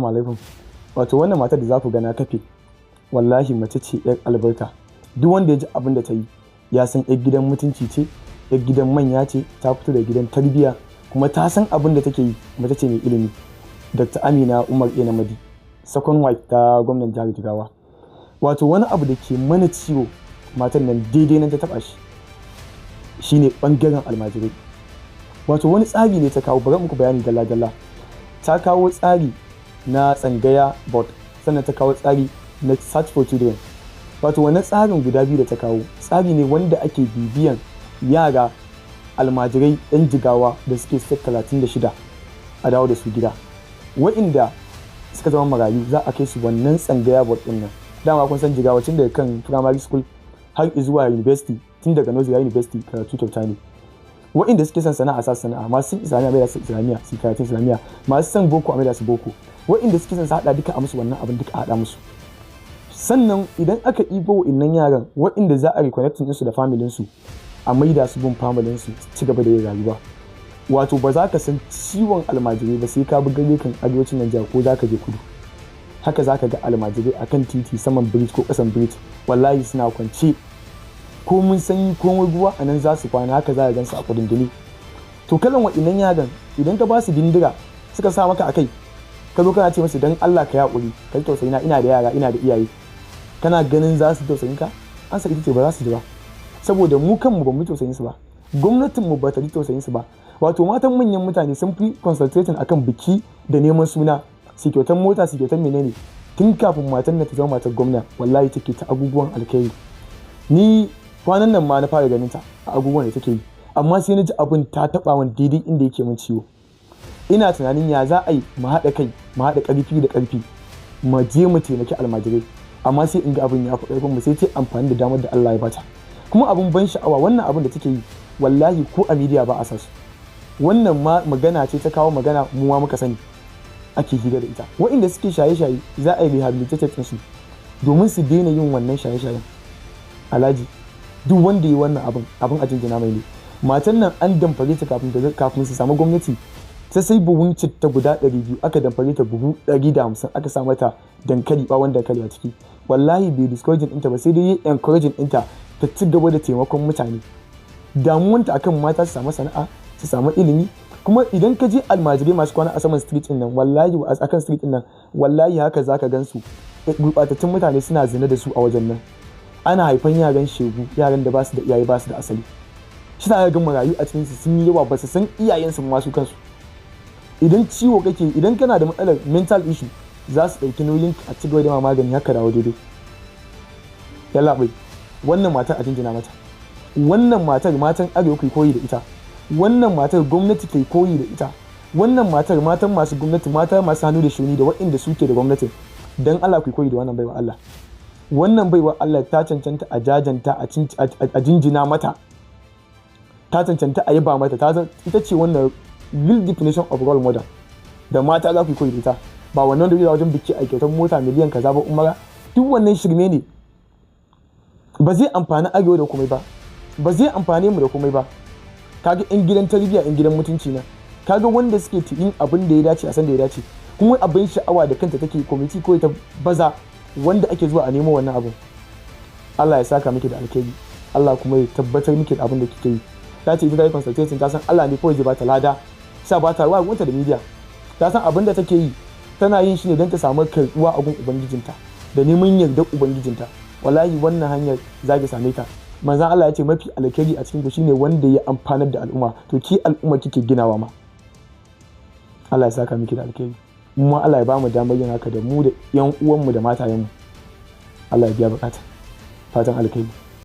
Assalamu alaikum. Wato wannan matar da za ku gana kafe wallahi mace ce yar albarka. Duk wanda ya ji abin da ta yi ya san yar gidan mutunci ce, yar gidan manya ce, ta fito da gidan tarbiyya kuma ta san abin da take yi, mace ce mai ilimi. Dr. Amina Umar Namadi, second wife ta gwamnan jihar Jigawa. Wato wani abu da ke mana ciwo matan nan daidai nan ta taba shi shine bangaren almajirai. Wato wani tsari ne ta kawo, bari muku bayani dalla-dalla. Ta kawo tsari na tsangaya board, sannan ta kawo tsari na search for children. Wato wannan tsarin guda biyu da ta kawo tsari ne wanda ake bibiyan yara almajirai 'yan Jigawa da suke 36 a dawo da su gida, wa'inda suka zama marayu za a kai su wannan tsangaya board din nan. Dama kun san Jigawa tun daga kan primary school har zuwa university, tun daga nursery university karatu kyauta ne. Wa'inda suke son sana'a sa sana'a, masu son islamiyya mai da su islamiyya su karatun islamiyya, masu son boko a mai da su boko, wa'inda suke son su haɗa duka a musu wannan abin duka a haɗa musu. Sannan idan aka ibo wa'innan yaran wa'inda za a reconnecting su da familin su a maida su bin familin su ci gaba da yin rayuwa. Wato ba za ka san ciwon almajirai ba sai ka bi gare kan arewacin Najeriya ko za ka je kudu. Haka za ka ga almajirai akan titi saman bridge ko ƙasan bridge wallahi suna kwance, ko mun sanyi ko mun ruwa a nan za su kwana, haka za ka gansu a kudindini. To kalan wa'innan yaran idan ka ba su bindiga suka sa maka akai, ka zo kana ce musu dan Allah ka yaƙuri, ka tausayi na, ina da yara ina da iyaye, kana ganin za su tausayin ka? An sa ita ce ba za su ji ba, saboda mu kanmu ba mu tausayin su ba, gwamnatin mu ba ta ji tausayin su ba. Wato matan manyan mutane sun fi concentrating akan biki da neman suna, su kyautan mota su kyautan menene, tun kafin matan nan ta zama matar gwamna wallahi take ta abubuwan alkhairi. Ni kwanan nan ma na fara ganin ta a abubuwan da take yi, amma sai na ji abin ta taɓa wani daidai inda yake min ciwo. Ina tunanin ya za a yi mu haɗa kai, mu haɗa ƙarfi da ƙarfi, mu je mu taimaki almajirai, amma sai in ga abin ya fi ƙarfin mu, sai ta amfani da damar da Allah ya bata. Kuma abin ban sha'awa wannan abin da take yi wallahi ko a media ba a sa su. Wannan ma magana ce ta kawo magana mu ma muka sani ake hira da ita. Waɗanda suke shaye-shaye za a yi rehabilitated su domin su daina yin wannan shaye-shayen. Alhaji duk wanda yi wannan abin a jinjina mai ne. Matan nan an damfare ta kafin su samu gwamnati, ta sai buhun citta guda 200, aka damfare ta buhu 150, aka sa mata dankali, bawon dankali a ciki. Wallahi bai discouraging ɗinta ba, sai dai yi encouraging ɗinta ta ci gaba da taimakon mutane. Damuwanta akan mata su samu sana'a, su samu ilimi. Kuma idan ka je almajirai masu kwana a saman street din nan, wallahi a kan street din nan, wallahi haka zaka gansu gurɓatattun mutane suna zina da su a wajen nan. Ana haifan yaran shegu, yaran da ba su da iyaye, ba su da asali. Shi ta ga marayu a cikin su sun yi yawa, ba su san iyayensu masu kansu. Idan ciwo kake, idan kana da matsalar mental issue, za su ɗauki nauyin a ci gaba da magani haka dawo daidai. Yalla bai, wannan matar a jinjina mata. Wannan matar matan arewa kai koyi da ita. Wannan matar gwamnati kai koyi da ita. Wannan matar matan masu gwamnati, mata masu hannu da shuni da waɗanda suke da gwamnatin, dan Allah kai koyi da wannan baiwa Allah. Wannan baiwa Allah ta cancanta a jajanta, a jinjina mata, ta cancanta a yaba mata. Ita ce wannan real definition of role model da mata za ku koyi da ita. Ba wannan da wajen biki a kyautar mota miliyan kaza ba umara, duk wannan shirme ne. Ba zai amfani arewa da komai ba, ba zai amfane mu da komai ba. Kaga in gidan tarbiyya, in gidan mutunci na, kaga wanda suke yin abin da ya dace a san da ya dace, kuma abin sha'awa da kanta take committee ko ta baza wanda ake zuwa a nemo wannan abin. Allah ya saka miki da alkhairi, Allah kuma ya tabbatar miki da abin da kike yi. Ta ce ita ta yi consultation, ta san Allah ne kawai zai bata lada, sa ba ta ruwa gunta da media. Ta san abin da take yi tana yin shi ne don ta samu karɓuwa a gun ubangijinta da neman yardar ubangijinta. Wallahi wannan hanyar za ki same ta. Manzon Allah ya ce mafi alkhairi a cikin ku shine wanda ya amfanar da al'umma, to ki al'umma kike ginawa ma. Allah ya saka miki da alkhairi, mu ma Allah ya bamu damar yin haka da mu da yan uwanmu da matayenmu. Allah ya biya bukata. Fatan alkhairi.